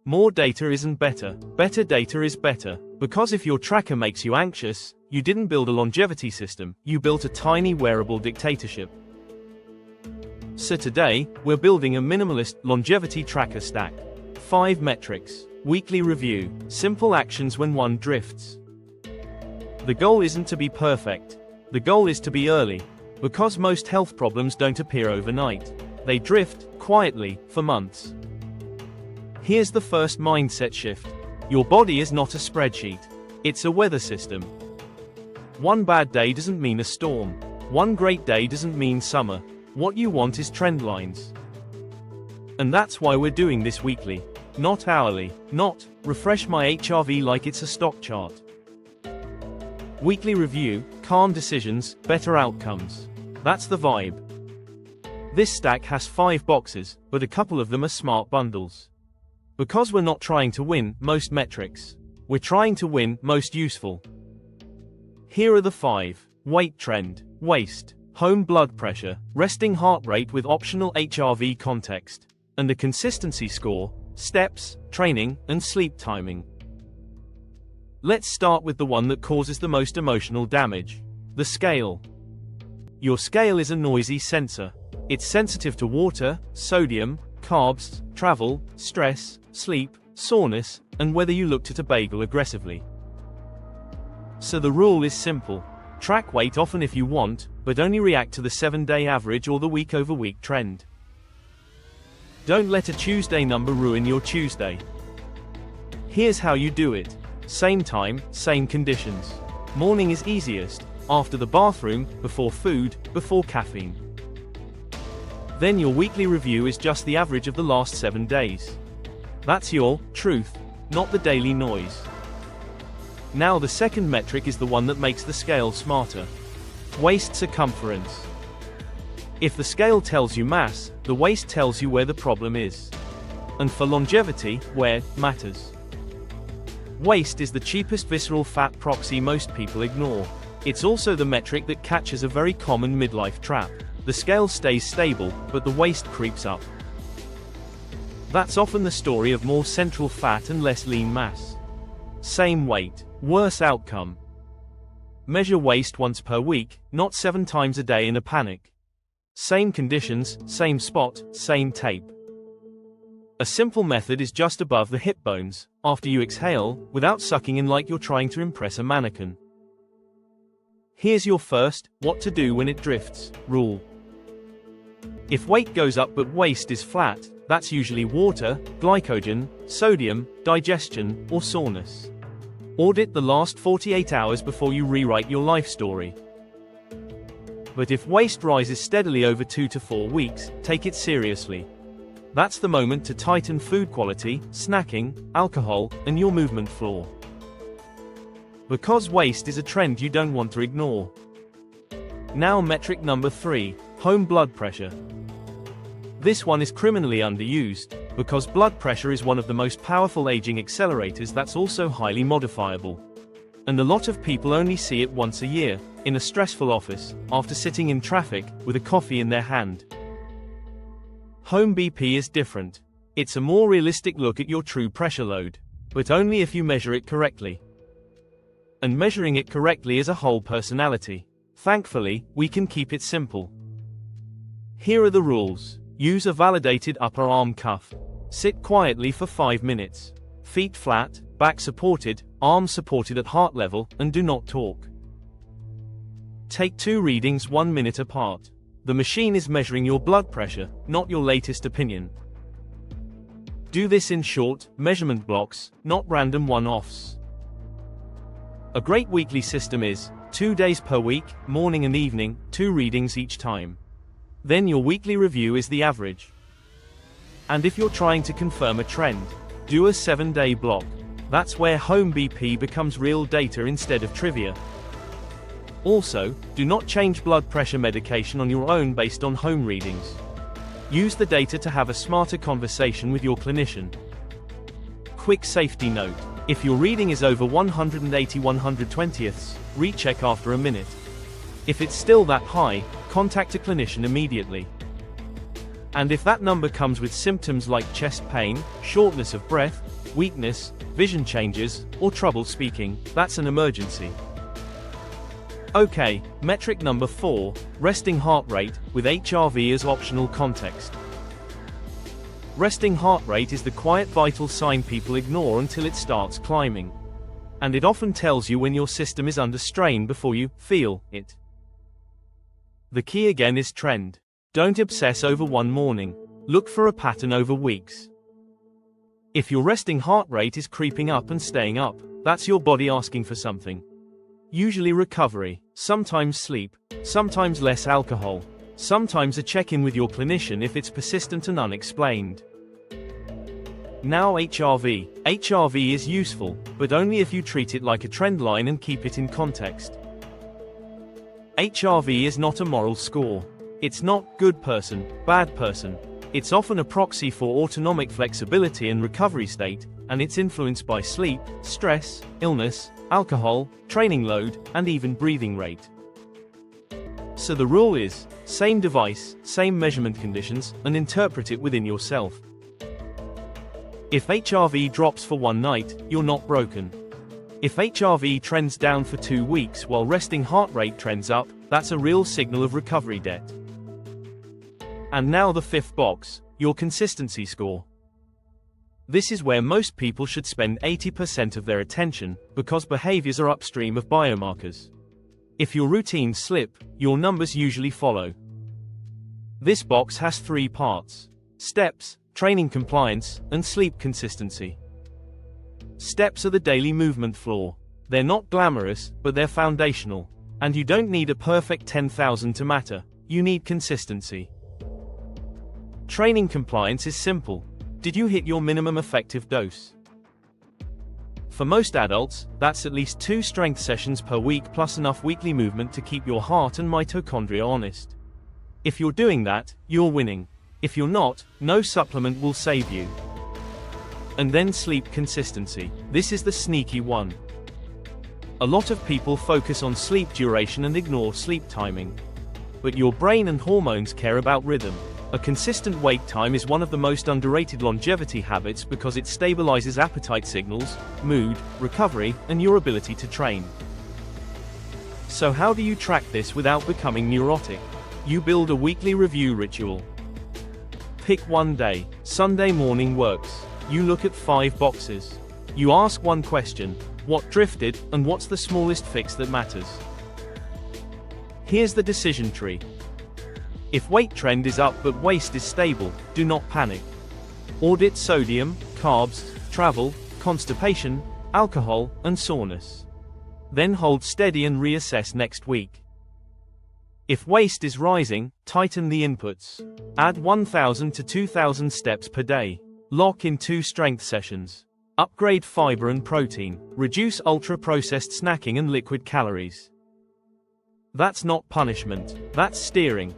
More data isn't better. Better data is better. Because if your tracker makes you anxious, you didn't build a longevity system, you built a tiny wearable dictatorship. So today, we're building a minimalist longevity tracker stack. 5 metrics. Weekly review. Simple actions when one drifts. The goal isn't to be perfect. The goal is to be early. Because most health problems don't appear overnight. They drift, quietly, for months. Here's the first mindset shift. Your body is not a spreadsheet. It's a weather system. One bad day doesn't mean a storm. One great day doesn't mean summer. What you want is trend lines. And that's why we're doing this weekly. Not hourly. Not, refresh my HRV like it's a stock chart. Weekly review, calm decisions, better outcomes. That's the vibe. This stack has 5 boxes, but a couple of them are smart bundles. Because we're not trying to win most metrics. We're trying to win most useful. Here are the 5. Weight trend, waist, home blood pressure, resting heart rate with optional HRV context, and the consistency score, steps, training, and sleep timing. Let's start with the one that causes the most emotional damage. The scale. Your scale is a noisy sensor. It's sensitive to water, sodium, carbs, travel, stress, sleep, soreness, and whether you looked at a bagel aggressively. So the rule is simple. Track weight often if you want, but only react to the 7-day average or the week-over-week trend. Don't let a Tuesday number ruin your Tuesday. Here's how you do it. Same time, same conditions. Morning is easiest, after the bathroom, before food, before caffeine. Then your weekly review is just the average of the last 7 days. That's your truth, not the daily noise. Now the second metric is the one that makes the scale smarter. Waist circumference. If the scale tells you mass, the waist tells you where the problem is. And for longevity, where matters. Waist is the cheapest visceral fat proxy most people ignore. It's also the metric that catches a very common midlife trap. The scale stays stable, but the waist creeps up. That's often the story of more central fat and less lean mass. Same weight, worse outcome. Measure waist once per week, not 7 times a day in a panic. Same conditions, same spot, same tape. A simple method is just above the hip bones, after you exhale, without sucking in like you're trying to impress a mannequin. Here's your first, what to do when it drifts, rule. If weight goes up but waist is flat, that's usually water, glycogen, sodium, digestion, or soreness. Audit the last 48 hours before you rewrite your life story. But if waist rises steadily over 2 to 4 weeks, take it seriously. That's the moment to tighten food quality, snacking, alcohol, and your movement floor. Because waist is a trend you don't want to ignore. Now metric number 3, home blood pressure. This one is criminally underused, because blood pressure is one of the most powerful aging accelerators that's also highly modifiable. And a lot of people only see it once a year, in a stressful office, after sitting in traffic, with a coffee in their hand. Home BP is different. It's a more realistic look at your true pressure load, but only if you measure it correctly. And measuring it correctly is a whole personality. Thankfully, we can keep it simple. Here are the rules. Use a validated upper arm cuff. Sit quietly for 5 minutes. Feet flat, back supported, arms supported at heart level, and do not talk. Take 2 readings 1 minute apart. The machine is measuring your blood pressure, not your latest opinion. Do this in short, measurement blocks, not random one-offs. A great weekly system is 2 days per week, morning and evening, 2 readings each time. Then your weekly review is the average. And if you're trying to confirm a trend, do a 7-day block. That's where home BP becomes real data instead of trivia. Also, do not change blood pressure medication on your own based on home readings. Use the data to have a smarter conversation with your clinician. Quick safety note. If your reading is over 180/120ths, recheck after a minute. If it's still that high, contact a clinician immediately. And if that number comes with symptoms like chest pain, shortness of breath, weakness, vision changes, or trouble speaking, that's an emergency. Okay, metric number 4, resting heart rate, with HRV as optional context. Resting heart rate is the quiet vital sign people ignore until it starts climbing. And it often tells you when your system is under strain before you feel it. The key again is trend. Don't obsess over one morning. Look for a pattern over weeks. If your resting heart rate is creeping up and staying up, that's your body asking for something. Usually recovery, sometimes sleep, sometimes less alcohol, sometimes a check-in with your clinician if it's persistent and unexplained. Now HRV. HRV is useful, but only if you treat it like a trend line and keep it in context. HRV is not a moral score. It's not good person, bad person. It's often a proxy for autonomic flexibility and recovery state, and it's influenced by sleep, stress, illness, alcohol, training load, and even breathing rate. So the rule is, same device, same measurement conditions, and interpret it within yourself. If HRV drops for one night, you're not broken. If HRV trends down for 2 weeks while resting heart rate trends up, that's a real signal of recovery debt. And now the 5th box, your consistency score. This is where most people should spend 80% of their attention, because behaviors are upstream of biomarkers. If your routines slip, your numbers usually follow. This box has 3 parts: steps, training compliance, and sleep consistency. Steps are the daily movement floor. They're not glamorous, but they're foundational. And you don't need a perfect 10,000 to matter. You need consistency. Training compliance is simple. Did you hit your minimum effective dose? For most adults, that's at least 2 strength sessions per week plus enough weekly movement to keep your heart and mitochondria honest. If you're doing that, you're winning. If you're not, no supplement will save you. And then sleep consistency. This is the sneaky one. A lot of people focus on sleep duration and ignore sleep timing. But your brain and hormones care about rhythm. A consistent wake time is one of the most underrated longevity habits because it stabilizes appetite signals, mood, recovery, and your ability to train. So how do you track this without becoming neurotic? You build a weekly review ritual. Pick one day. Sunday morning works. You look at 5 boxes. You ask one question: what drifted, and what's the smallest fix that matters? Here's the decision tree. If weight trend is up but waist is stable, do not panic. Audit sodium, carbs, travel, constipation, alcohol, and soreness. Then hold steady and reassess next week. If waist is rising, tighten the inputs. Add 1,000 to 2,000 steps per day. Lock in 2 strength sessions. Upgrade fiber and protein. Reduce ultra-processed snacking and liquid calories. That's not punishment, that's steering.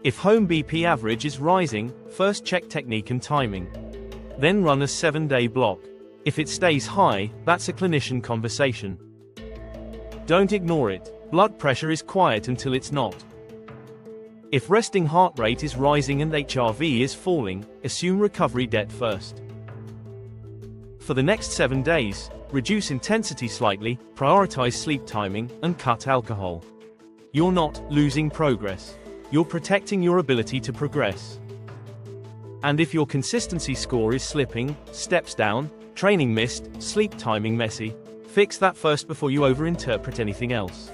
If home BP average is rising, first check technique and timing. Then run a 7-day block. If it stays high, that's a clinician conversation. Don't ignore it. Blood pressure is quiet until it's not. If resting heart rate is rising and HRV is falling, assume recovery debt first. For the next 7 days, reduce intensity slightly, prioritize sleep timing, and cut alcohol. You're not losing progress. You're protecting your ability to progress. And if your consistency score is slipping, steps down, training missed, sleep timing messy, fix that first before you overinterpret anything else.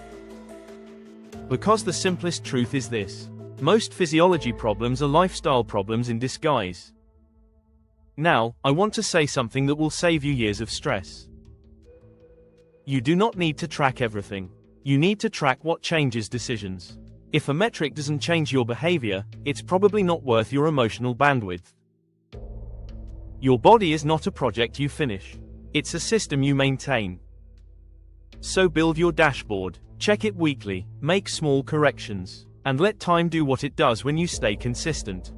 Because the simplest truth is this: most physiology problems are lifestyle problems in disguise. Now, I want to say something that will save you years of stress. You do not need to track everything. You need to track what changes decisions. If a metric doesn't change your behavior, it's probably not worth your emotional bandwidth. Your body is not a project you finish. It's a system you maintain. So build your dashboard, check it weekly, make small corrections, and let time do what it does when you stay consistent.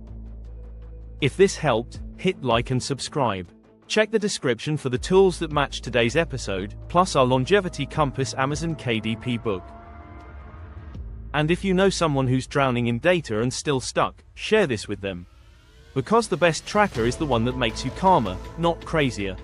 If this helped, hit like and subscribe. Check the description for the tools that match today's episode, plus our Longevity Compass Amazon KDP book. And if you know someone who's drowning in data and still stuck, share this with them. Because the best tracker is the one that makes you calmer, not crazier.